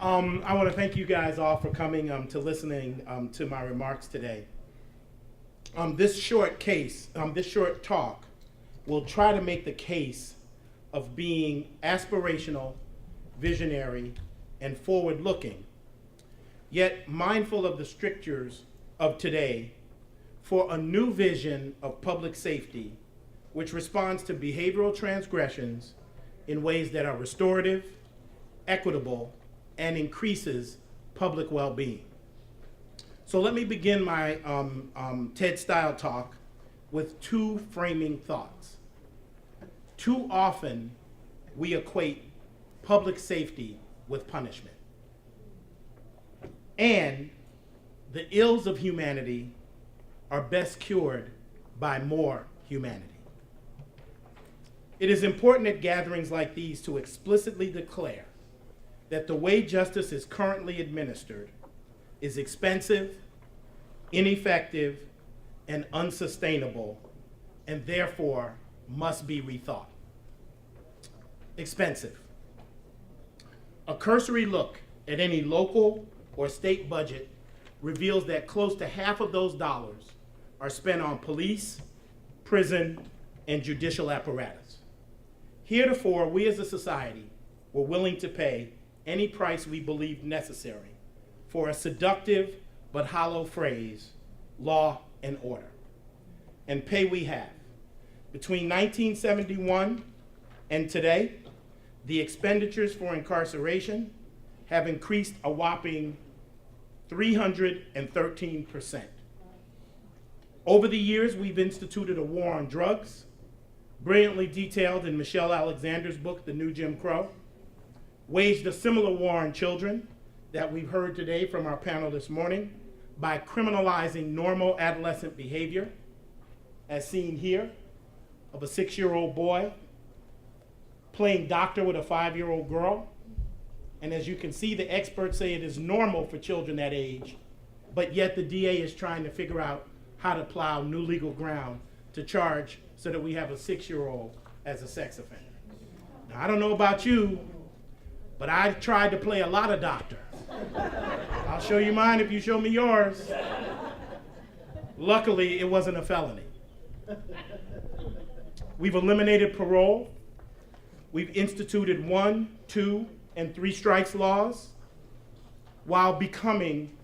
I want to thank you guys all for coming to listening to my remarks today. This short talk will try to make the case of being aspirational, visionary, and forward-looking, yet mindful of the strictures of today for a new vision of public safety, which responds to behavioral transgressions in ways that are restorative, equitable, and increases public well-being. So let me begin my TED-style talk with two framing thoughts. Too often, we equate public safety with punishment. And the ills of humanity are best cured by more humanity. It is important at gatherings like these to explicitly declare that the way justice is currently administered is expensive, ineffective, and unsustainable, and therefore must be rethought. Expensive. A cursory look at any local or state budget reveals that close to half of those dollars are spent on police, prison, and judicial apparatus. Heretofore, we as a society were willing to pay any price we believed necessary for a seductive but hollow phrase, law and order. And pay we have. Between 1971 and today, the expenditures for incarceration have increased a whopping 313%. Over the years, we've instituted a war on drugs, brilliantly detailed in Michelle Alexander's book, The New Jim Crow, waged a similar war on children that we've heard today from our panel this morning by criminalizing normal adolescent behavior, as seen here, of a 6-year-old boy playing doctor with a 5-year-old girl. And as you can see, the experts say it is normal for children that age, but yet the DA is trying to figure out how to plow new legal ground to charge so that we have a 6-year-old as a sex offender. Now, I don't know about you, but I tried to play a lot of doctor. I'll show you mine if you show me yours. Luckily, it wasn't a felony. We've eliminated parole. We've instituted 1, 2, and 3 strikes laws while becoming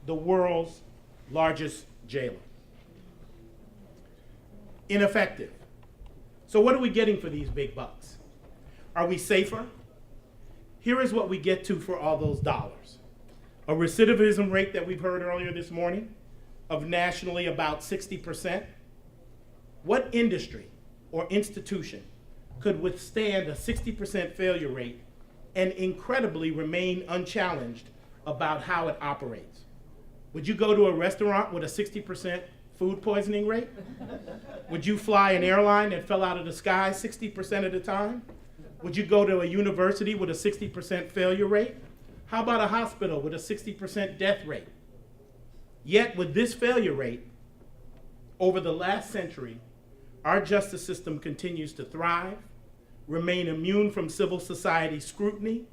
the world's largest jailer. Ineffective. So what are we getting for these big bucks? Are we safer? Here is what we get to for all those dollars. A recidivism rate that we've heard earlier this morning of nationally about 60%. What industry or institution could withstand a 60% failure rate and incredibly remain unchallenged about how it operates? Would you go to a restaurant with a 60% food poisoning rate? Would you fly an airline that fell out of the sky 60% of the time? Would you go to a university with a 60% failure rate? How about a hospital with a 60% death rate? Yet with this failure rate, over the last century, our justice system continues to thrive, remain immune from civil society scrutiny,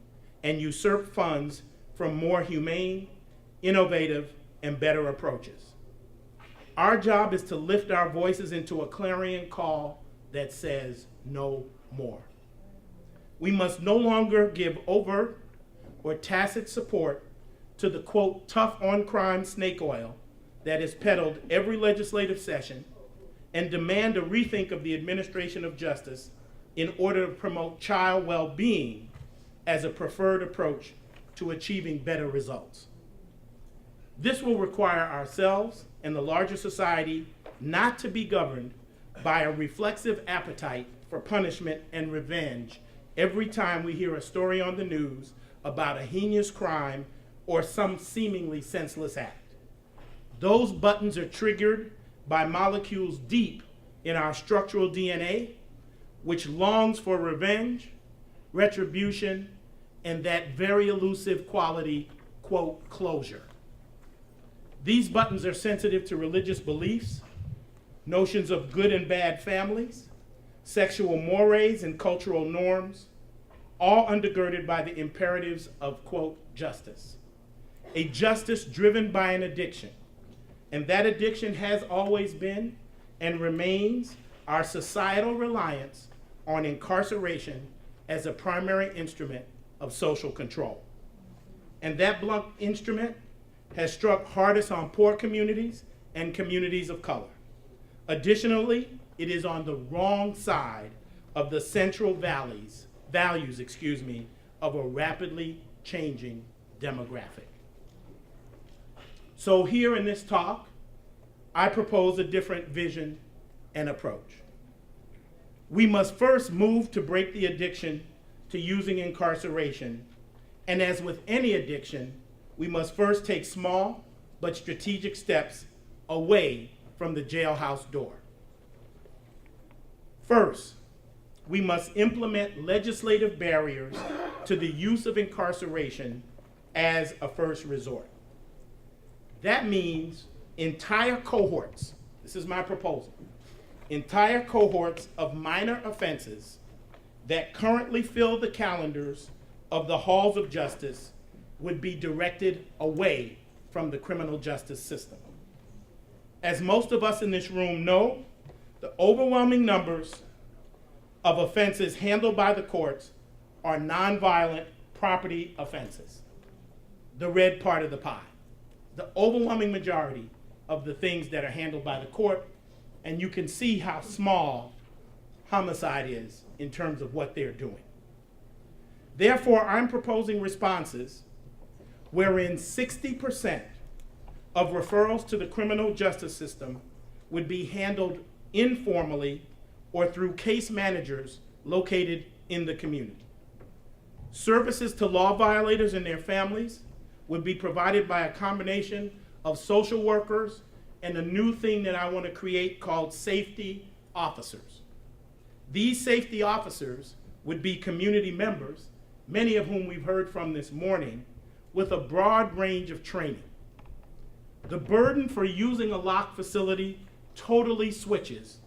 and usurp funds from more humane, innovative, and better approaches. Our job is to lift our voices into a clarion call that says no more. We must no longer give overt or tacit support to the, quote, tough on crime snake oil that is peddled every legislative session and demand a rethink of the administration of justice in order to promote child well-being as a preferred approach to achieving better results. This will require ourselves and the larger society not to be governed by a reflexive appetite for punishment and revenge every time we hear a story on the news about a heinous crime or some seemingly senseless act. Those buttons are triggered by molecules deep in our structural DNA, which longs for revenge, retribution, and that very elusive quality, quote, closure. These buttons are sensitive to religious beliefs, notions of good and bad families, sexual mores and cultural norms, all undergirded by the imperatives of, quote, justice. A justice driven by an addiction. And that addiction has always been and remains our societal reliance on incarceration as a primary instrument of social control. And that blunt instrument has struck hardest on poor communities and communities of color. Additionally, it is on the wrong side of the central values, of a rapidly changing demographic. So here in this talk, I propose a different vision and approach. We must first move to break the addiction to using incarceration, and as with any addiction, we must first take small but strategic steps away from the jailhouse door. First, we must implement legislative barriers to the use of incarceration as a first resort. That means entire cohorts, this is my proposal, entire cohorts of minor offenses that currently fill the calendars of the halls of justice would be directed away from the criminal justice system. As most of us in this room know, the overwhelming numbers of offenses handled by the courts are nonviolent property offenses, the red part of the pie. The overwhelming majority of the things that are handled by the court, and you can see how small homicide is in terms of what they're doing. Therefore, I'm proposing responses wherein 60% of referrals to the criminal justice system would be handled informally or through case managers located in the community. Services to law violators and their families would be provided by a combination of social workers and a new thing that I want to create called safety officers. These safety officers would be community members, many of whom we've heard from this morning, with a broad range of training. The burden for using a locked facility totally switches.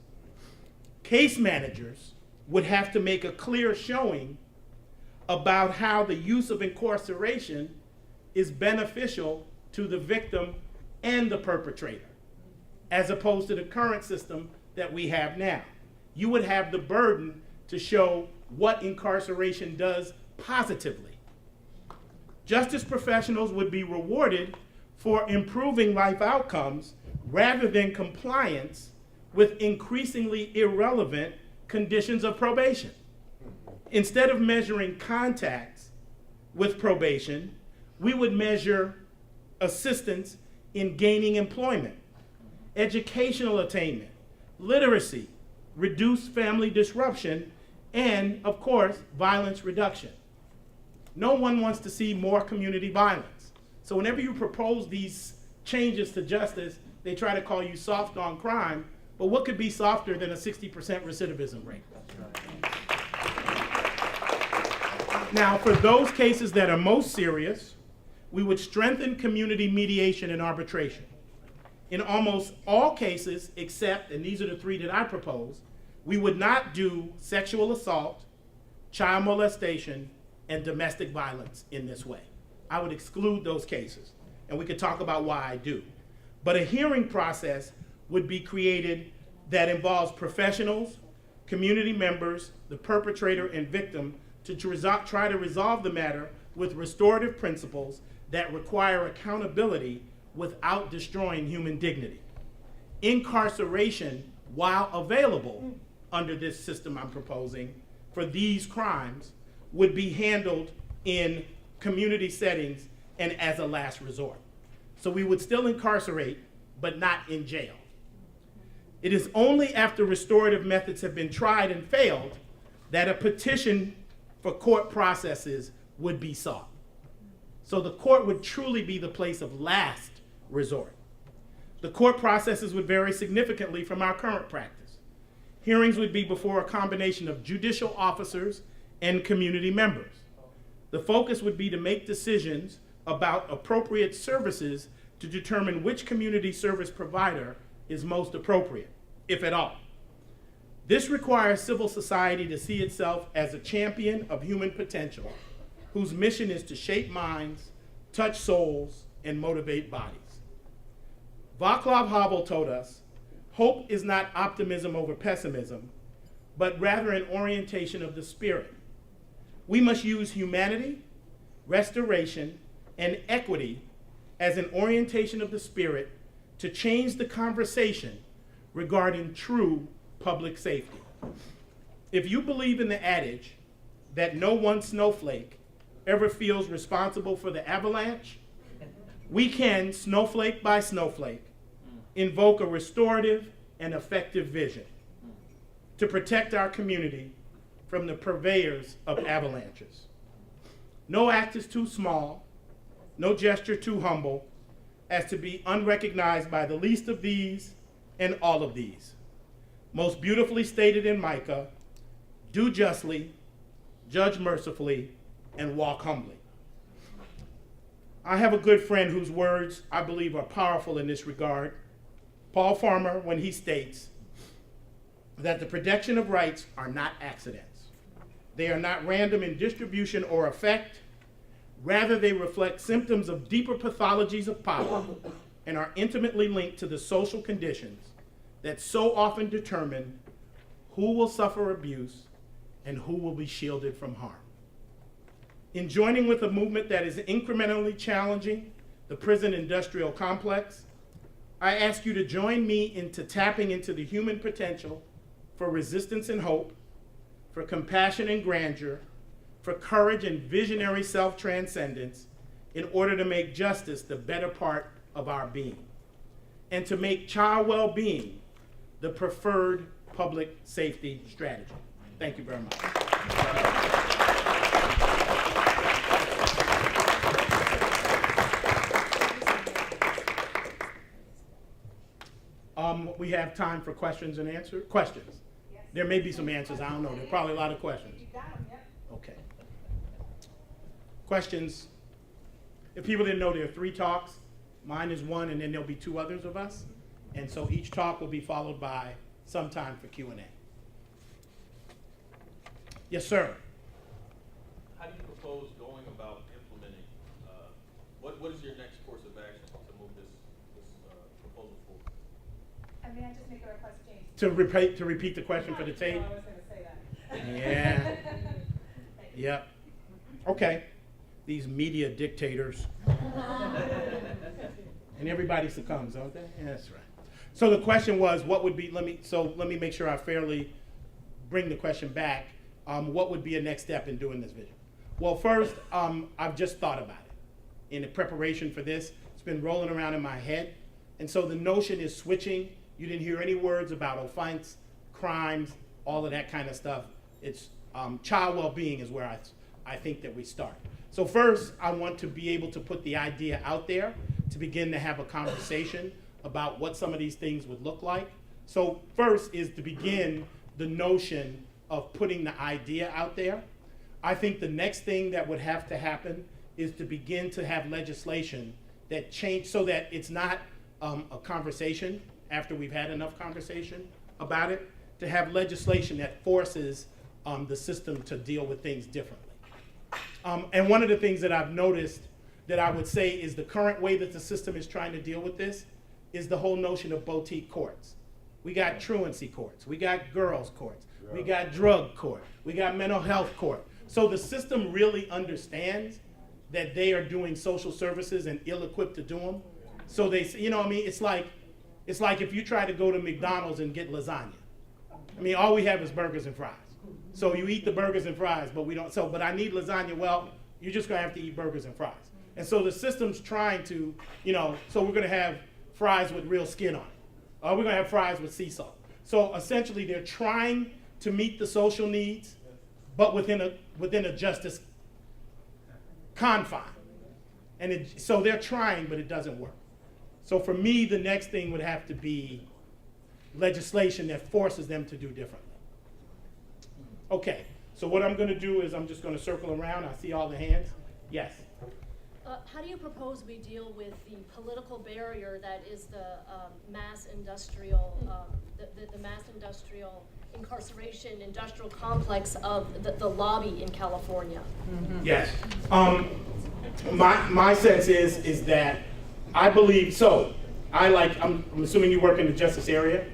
Case managers would have to make a clear showing about how the use of incarceration is beneficial to the victim and the perpetrator, as opposed to the current system that we have now. You would have the burden to show what incarceration does positively. Justice professionals would be rewarded for improving life outcomes rather than compliance with increasingly irrelevant conditions of probation. Instead of measuring contacts with probation, we would measure assistance in gaining employment, educational attainment, literacy, reduced family disruption, and, of course, violence reduction. No one wants to see more community violence. So whenever you propose these changes to justice, they try to call you soft on crime, but what could be softer than a 60% recidivism rate? Now, for those cases that are most serious, we would strengthen community mediation and arbitration. In almost all cases, except, and these are the three that I propose, we would not do sexual assault, child molestation, and domestic violence in this way. I would exclude those cases, and we could talk about why I do. But a hearing process would be created that involves professionals, community members, the perpetrator, and victim to try to resolve the matter with restorative principles that require accountability without destroying human dignity. Incarceration, while available under this system I'm proposing for these crimes, would be handled in community settings and as a last resort. So we would still incarcerate, but not in jail. It is only after restorative methods have been tried and failed that a petition for court processes would be sought. So the court would truly be the place of last resort. The court processes would vary significantly from our current practice. Hearings would be before a combination of judicial officers and community members. The focus would be to make decisions about appropriate services to determine which community service provider is most appropriate, if at all. This requires civil society to see itself as a champion of human potential, whose mission is to shape minds, touch souls, and motivate bodies. Václav Havel told us, hope is not optimism over pessimism, but rather an orientation of the spirit. We must use humanity, restoration, and equity as an orientation of the spirit to change the conversation regarding true public safety. If you believe in the adage that no one snowflake ever feels responsible for the avalanche, we can, snowflake by snowflake, invoke a restorative and effective vision to protect our community from the purveyors of avalanches. No act is too small, no gesture too humble, as to be unrecognized by the least of these and all of these. Most beautifully stated in Micah, do justly, judge mercifully, and walk humbly. I have a good friend whose words I believe are powerful in this regard, Paul Farmer, when he states that the protection of rights are not accidents. They are not random in distribution or effect. Rather, they reflect symptoms of deeper pathologies of power and are intimately linked to the social conditions that so often determine who will suffer abuse and who will be shielded from harm. In joining with a movement that is incrementally challenging the prison industrial complex, I ask you to join me into tapping into the human potential for resistance and hope, for compassion and grandeur, for courage and visionary self-transcendence in order to make justice the better part of our being, and to make child well-being the preferred public safety strategy. Thank you very much. We have time for questions and answers. Questions? Yes. There may be some answers. I don't know. There are probably a lot of questions. You got them, yep. Okay. Questions? If people didn't know, there are 3 talks. Mine is 1, and then there'll be 2 others of us. And so each talk will be followed by some time for Q&A. Yes, sir. How do you propose going about implementing? What is your next course of action to move this proposal forward? May I just make a request, James? To repeat the question for the tape? No, I was going to say that. Yeah. Yep. Okay. These media dictators. And everybody succumbs, don't they? Yeah, that's right. So the question was, what would be, let me make sure I fairly bring the question back. What would be a next step in doing this vision? Well, first, I've just thought about it. In the preparation for this, it's been rolling around in my head. And so the notion is switching. You didn't hear any words about offense, crimes, all of that kind of stuff. It's child well-being is where I think that we start. So first, I want to be able to put the idea out there to begin to have a conversation about what some of these things would look like. So first is to begin the notion of putting the idea out there. I think the next thing that would have to happen is to begin to have legislation that change so that it's not a conversation after we've had enough conversation about it, to have legislation that forces the system to deal with things differently. And one of the things that I've noticed that I would say is the current way that the system is trying to deal with this is the whole notion of boutique courts. We got truancy courts, we got girls courts, we got drug court, we got mental health court. So the system really understands that they are doing social services and ill-equipped to do them. So they, you know what I mean? It's like if you try to go to McDonald's and get lasagna. I mean, all we have is burgers and fries. So you eat the burgers and fries, but we don't, but I need lasagna. Well, you're just gonna have to eat burgers and fries. And so the system's trying to, so we're gonna have fries with real skin on it. Or we're gonna have fries with sea salt. So essentially they're trying to meet the social needs, but within a justice confine. And so they're trying, but it doesn't work. So for me, the next thing would have to be legislation that forces them to do differently. Okay, so what I'm gonna do is I'm just gonna circle around. I see all the hands. Yes? How do you propose we deal with the political barrier that is the mass industrial, the mass industrial incarceration industrial complex of the lobby in California. Yes. My sense is that I believe, so I'm assuming you work in the justice area,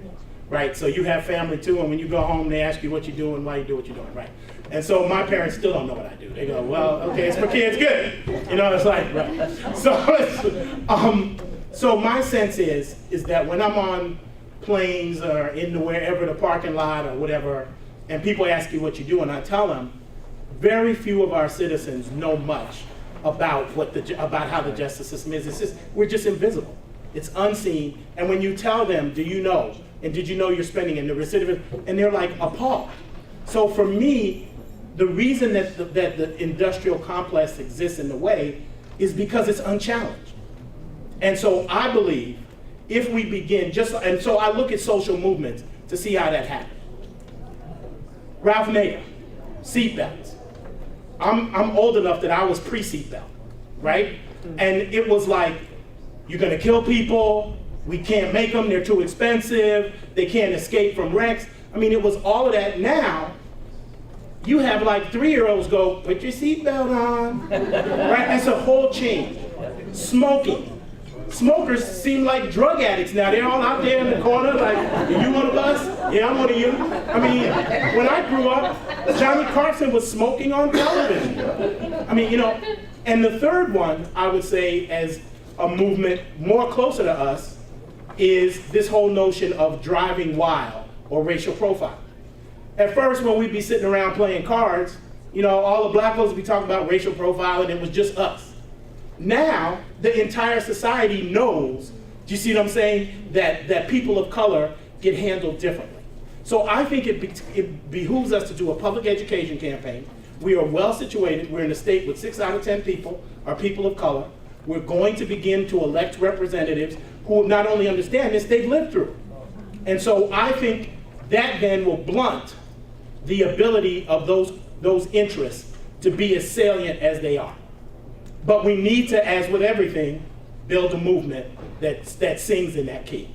right? So you have family too, and when you go home, they ask you what you're doing, why you do what you're doing, right? And so my parents still don't know what I do. They go, well, okay, it's for kids, good. You know, it's like, right. So my sense is that when I'm on planes or in wherever the parking lot or whatever, and people ask you what you do, and I tell them, very few of our citizens know much about about how the justice system is. It's just, we're just invisible. It's unseen. And when you tell them, do you know? And did you know you're spending in the recidivist? And they're like appalled. So for me, the reason that the industrial complex exists in the way is because it's unchallenged. And so I believe if we begin and so I look at social movements to see how that happens. Ralph Nader, seatbelts. I'm old enough that I was pre-seatbelt, right? And it was like, you're gonna kill people, we can't make them, they're too expensive, they can't escape from wrecks. I mean, it was all of that. Now, you have like 3-year-olds go, put your seatbelt on, right? That's a whole change. Smoking. Smokers seem like drug addicts now. They're all out there in the corner like, you one of us? Yeah, I'm one of you. I mean, when I grew up, Johnny Carson was smoking on television. I mean, you know, and the third one, I would say, as a movement more closer to us, is this whole notion of driving while or racial profiling. At first, when we'd be sitting around playing cards, you know, all the black folks would be talking about racial profiling, it was just us. Now, the entire society knows, do you see what I'm saying, that people of color get handled differently. So I think it behooves us to do a public education campaign. We are well situated. We're in a state with 6 out of 10 people are people of color. We're going to begin to elect representatives who not only understand this, they've lived through it. And so I think that then will blunt the ability of those interests to be as salient as they are. But we need to, as with everything, build a movement that sings in that key.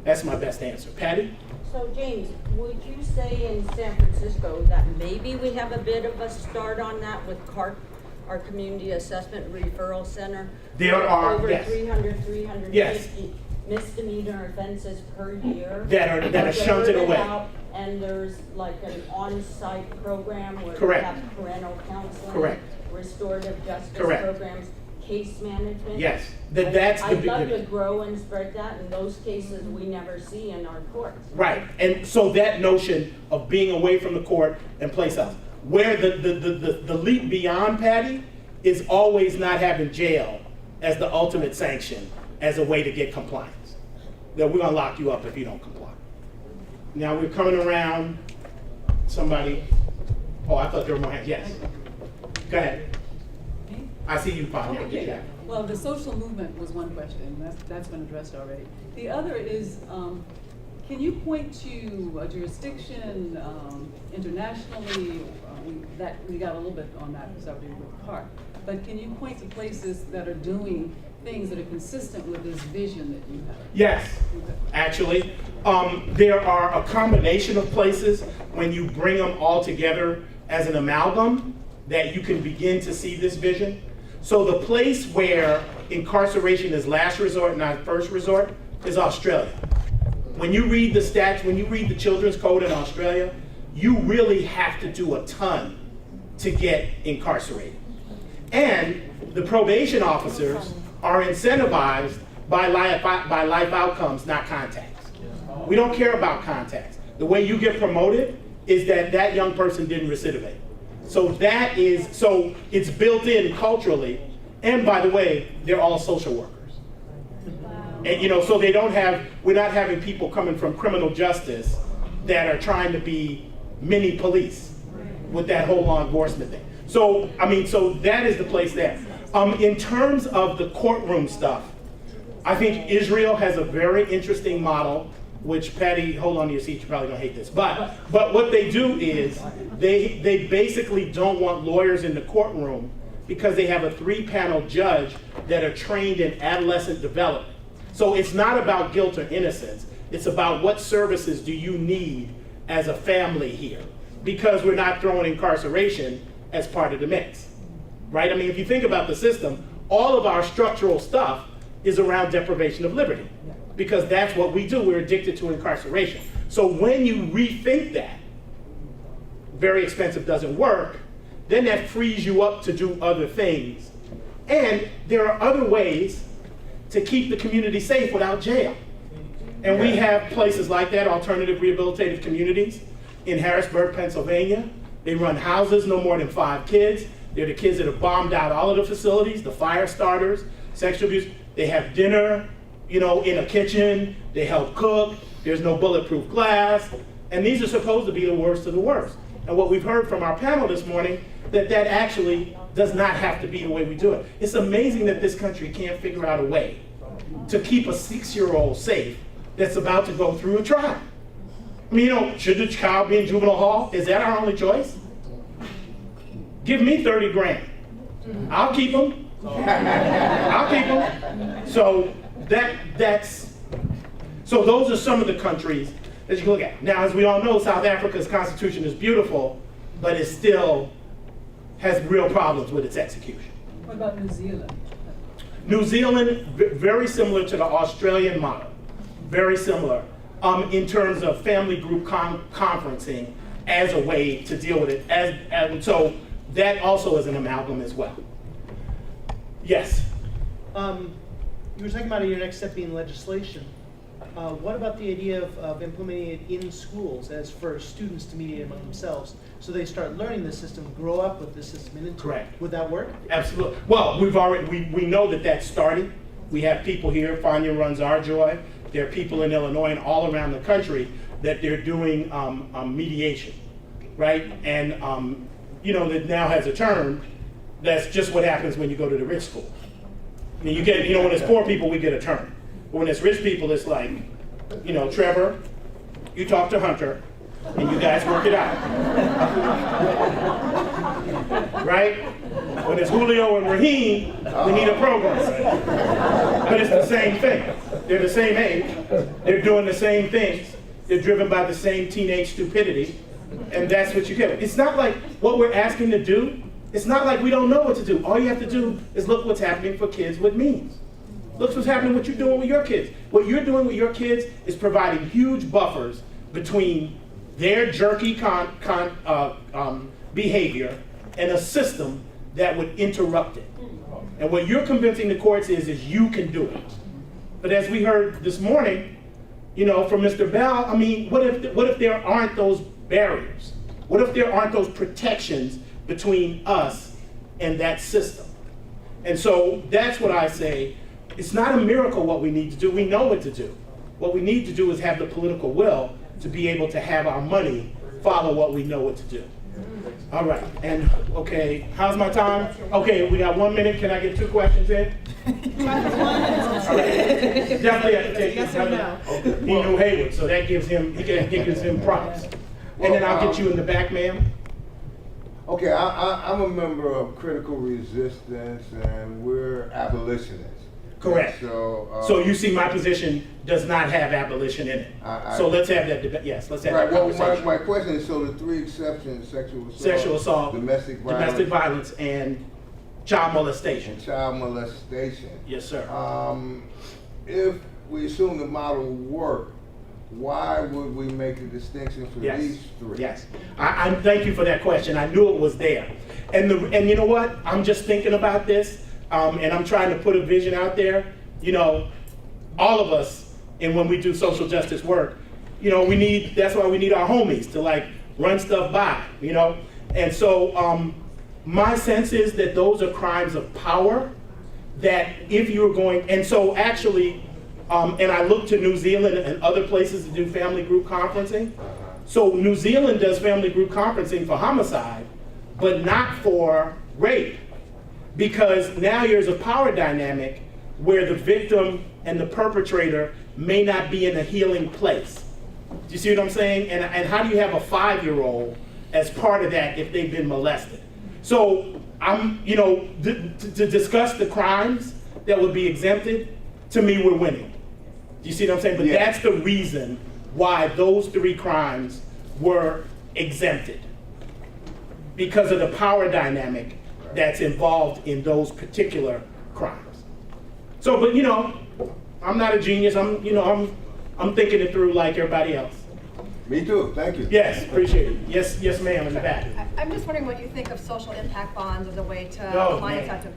That's my best answer. Patty? So James, would you say in San Francisco that maybe we have a bit of a start on that with CART, our Community Assessment Referral Center? There are, over yes. 350 Yes. misdemeanor offenses per year. That are shunted away. And there's like an on-site program where Correct. we have parental counseling. Correct. Restorative justice Correct. programs, case management. Yes, that's the I'd love to beginning. grow and spread that, and those cases we never see in our courts. Right, and so that notion of being away from the court and place else, where the leap beyond, Patty, is always not having jail as the ultimate sanction as a way to get compliance. That we're gonna lock you up if you don't comply. Now we're coming around, somebody, oh, I thought there were more hands, yes. Go ahead. I see you, Panya. Okay. Yeah. Well, the social movement was one question, that's been addressed already. The other is, can you point to a jurisdiction internationally, that we got a little bit on that subject with CART, but can you point to places that are doing things that are consistent with this vision that you have? Yes, actually. There are a combination of places when you bring them all together as an amalgam that you can begin to see this vision. So the place where incarceration is last resort, not first resort, is Australia. When you read the stats, when you read the children's code in Australia, you really have to do a ton to get incarcerated. And the probation officers are incentivized by life outcomes, not contacts. We don't care about contacts. The way you get promoted is that young person didn't recidivate. So so it's built in culturally, and by the way, they're all social workers. And so we're not having people coming from criminal justice that are trying to be mini police with that whole law enforcement thing. So that is the place there. In terms of the courtroom stuff, I think Israel has a very interesting model, which Patty, hold on to your seat, you're probably gonna hate this. But what they do is they basically don't want lawyers in the courtroom because they have a 3-panel judge that are trained in adolescent development. So it's not about guilt or innocence. It's about what services do you need as a family here, because we're not throwing incarceration as part of the mix, right? I mean, if you think about the system, all of our structural stuff is around deprivation of liberty, because that's what we do. We're addicted to incarceration. So when you rethink that, very expensive doesn't work, then that frees you up to do other things. And there are other ways to keep the community safe without jail. And we have places like that, alternative rehabilitative communities in Harrisburg, Pennsylvania. They run houses, no more than 5 kids. They're the kids that have bombed out all of the facilities, the fire starters, sexual abuse. They have dinner, in a kitchen. They help cook. There's no bulletproof glass. And these are supposed to be the worst of the worst. And what we've heard from our panel this morning, that actually does not have to be the way we do it. It's amazing that this country can't figure out a way to keep a 6-year-old safe that's about to go through a trial. I mean, should the child be in juvenile hall? Is that our only choice? Give me 30 grand. I'll keep them. I'll keep them. So so those are some of the countries that you can look at. Now, as we all know, South Africa's constitution is beautiful, but it still has real problems with its execution. What about New Zealand? New Zealand, very similar to the Australian model, very similar in terms of family group conferencing as a way to deal with it. And so that also is an amalgam as well. Yes? You were talking about your next step being legislation. What about the idea of implementing it in schools as for students to mediate among themselves, so they start learning the system, grow up with the system, and into Correct. it? Would that work? Absolutely. Well, we know that that's starting. We have people here. Fania runs Our Joy. There are people in Illinois and all around the country that they're doing mediation, right? And that now has a term. That's just what happens when you go to the rich school. I mean, you get, when it's poor people, we get a term. But when it's rich people, it's like, Trevor, you talk to Hunter, and you guys work it out. Right? When it's Julio and Raheem, we need a program. But it's the same thing. They're the same age. They're doing the same things. They're driven by the same teenage stupidity. And that's what you get. It's not like what we're asking to do. It's not like we don't know what to do. All you have to do is look what's happening for kids with means. Look what's happening, what you're doing with your kids. What you're doing with your kids is providing huge buffers between their jerky behavior and a system that would interrupt it. And what you're convincing the courts is you can do it. But as we heard this morning, from Mr. Bell, I mean, what if there aren't those barriers? What if there aren't those protections between us and that system? And so that's what I say. It's not a miracle what we need to do. We know what to do. What we need to do is have the political will to be able to have our money follow what we know what to do. All right, and okay, how's my time? Okay, we got 1 minute. Can I get 2 questions in? All right. Definitely have to take Yes this. or no? Okay. He knew Haywood, so that gives him, he gives him props. And then I'll get you in the back, ma'am. Okay, I'm a member of Critical Resistance, and we're abolitionists. Correct. So you see my position does not have abolition in it. So let's have that debate. Yes, let's have that conversation. My question is, so the 3 exceptions, sexual assault, domestic violence, and child molestation. Yes, sir. If we assume the model worked, why would we make the distinction for these 3? Yes, I thank you for that question. I knew it was there. And you know what? I'm just thinking about this. And I'm trying to put a vision out there. All of us, and when we do social justice work, that's why we need our homies to run stuff by, And so my sense is that those are crimes of power that if you're going, and so actually, and I look to New Zealand and other places to do family group conferencing. So New Zealand does family group conferencing for homicide, but not for rape. Because now there's a power dynamic where the victim and the perpetrator may not be in a healing place. Do you see what I'm saying? And how do you have a 5-year-old as part of that if they've been molested? So to discuss the crimes that would be exempted, to me, we're winning. Do you see what I'm saying? But that's the reason why those 3 crimes were exempted because of the power dynamic that's involved in those particular crimes. So, but I'm not a genius. I'm thinking it through like everybody else. Me too, thank you. Yes, appreciate it. Yes, ma'am, in the back. I'm just wondering what you think of social impact bonds as a way to Oh, apply man. incentive.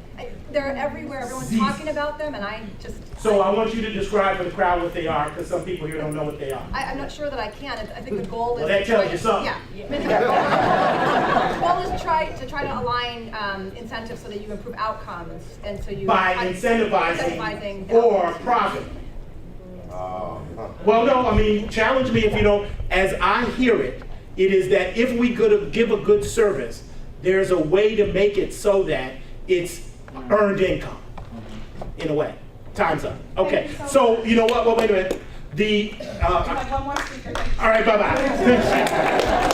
They're everywhere, everyone's Jeez. talking about them, and I just. So I want you to describe for the crowd what they are, because some people here don't know what they are. I'm not sure that I can. I think the goal is. Well, that to tells try you to- something. Yeah. The goal is to try to align incentives so that you improve outcomes, and so you. By incentivizing Incentivizing for outcomes. profit. Well, no, I mean, challenge me if you don't. As I hear it, it is that if we could give a good service, there's a way to make it so that it's earned income, in a way. Time's up. Okay, Thank you so so you know what? Well, wait a minute. I have one more speaker. All right, bye-bye.